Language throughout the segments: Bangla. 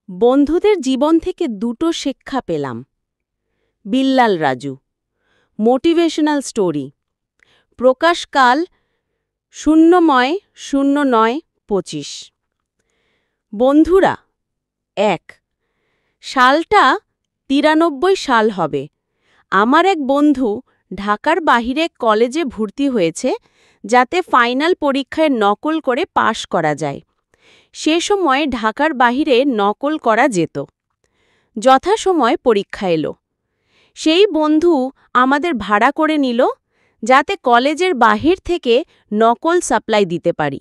বন্ধুদের জীবন থেকে দুটো শিক্ষা পেলাম। বিল্লাল রাজু, মোটিভেশনাল স্টোরি, প্রকাশকাল ০৯/০৯/২৫। বন্ধুরা, ১ সালটা ৯৩ সাল হবে। আমার এক বন্ধু ঢাকার বাহিরে কলেজে ভর্তি হয়েছে, যাতে ফাইনাল পরীক্ষায় নকল করে পাশ করা যায়। সে সময় ঢাকার বাহিরে নকল করা যেত। যথাসময় পরীক্ষা এলো। সেই বন্ধু আমাদের ভাড়া করে নিল, যাতে কলেজের বাহির থেকে নকল সাপ্লাই দিতে পারি।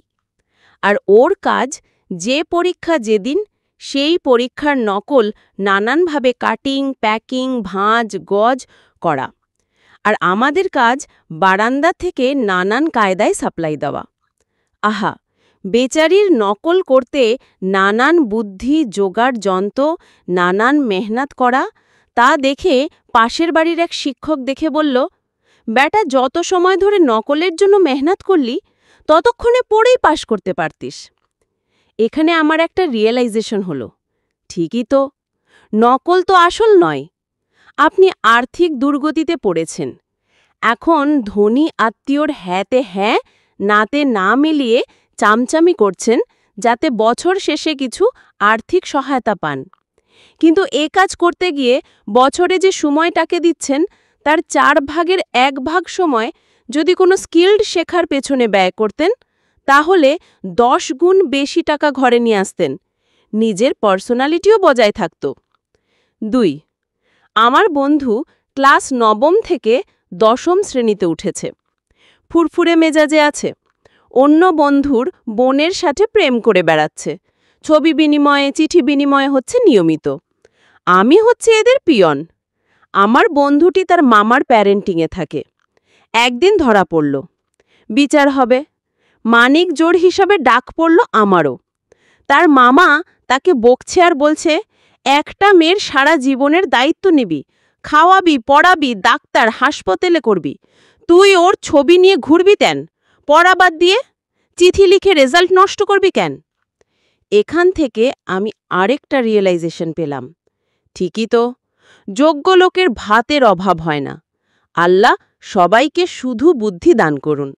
আর ওর কাজ যে পরীক্ষা যেদিন, সেই পরীক্ষার নকল নানানভাবে কাটিং, প্যাকিং, ভাঁজ, গজ করা। আর আমাদের কাজ বারান্দা থেকে নানান কায়দায় সাপ্লাই দেওয়া। আহা, বেচারির নকল করতে নানান বুদ্ধি, জোগাড় যন্ত্র, নানান মেহনত করা, তা দেখে পাশের বাড়ির এক শিক্ষক দেখে বলল, বেটা, যত সময় ধরে নকলের জন্য মেহনত করলি, ততক্ষণে পড়েই পাশ করতে পারতিস। এখানে আমার একটা রিয়েলাইজেশন হলো, ঠিকই তো, নকল তো আসল নয়। আপনি আর্থিক দুর্গতিতে পড়েছেন, এখন ধনী আত্মীয়র হ্যাঁতে হ্যাঁ, নাতে না মিলিয়ে চামচামি করছেন, যাতে বছর শেষে কিছু আর্থিক সহায়তা পান। কিন্তু এ কাজ করতে গিয়ে বছরে যে সময়টাকে দিচ্ছেন, তার 1/4 সময় যদি কোনো স্কিল্ড শেখার পেছনে ব্যয় করতেন, তাহলে 10 গুণ বেশি টাকা ঘরে নিয়ে আসতেন, নিজের পার্সোনালিটিও বজায় থাকত। ২ আমার বন্ধু ক্লাস ৯ম থেকে 10ম শ্রেণীতে উঠেছে। ফুরফুরে মেজাজে আছে। অন্য বন্ধুর বোনের সাথে প্রেম করে বেড়াচ্ছে। ছবি বিনিময়ে, চিঠি বিনিময়ে হচ্ছে নিয়মিত। আমি হচ্ছে এদের পিয়ন। আমার বন্ধুটি তার মামার প্যারেন্টিংয়ে থাকে। একদিন ধরা পড়ল। বিচার হবে। মানিক জোড় হিসাবে ডাক পড়ল আমারও। তার মামা তাকে বকছে আর বলছে, একটা মেয়ের সারা জীবনের দায়িত্ব নিবি, খাওয়াবি, পড়াবি, ডাক্তার, হাসপাতালে করবি, তুই ওর ছবি নিয়ে ঘুরবি কেন? পড়া বাদ দিয়ে চিঠি লিখে রেজাল্ট নষ্ট করবি কেন? এখান থেকে আমি আরেকটা রিয়েলাইজেশন পেলাম, ঠিকই তো, যোগ্য লোকের ভাতের অভাব হয় না। আল্লাহ সবাইকে শুধু বুদ্ধি দান করুন।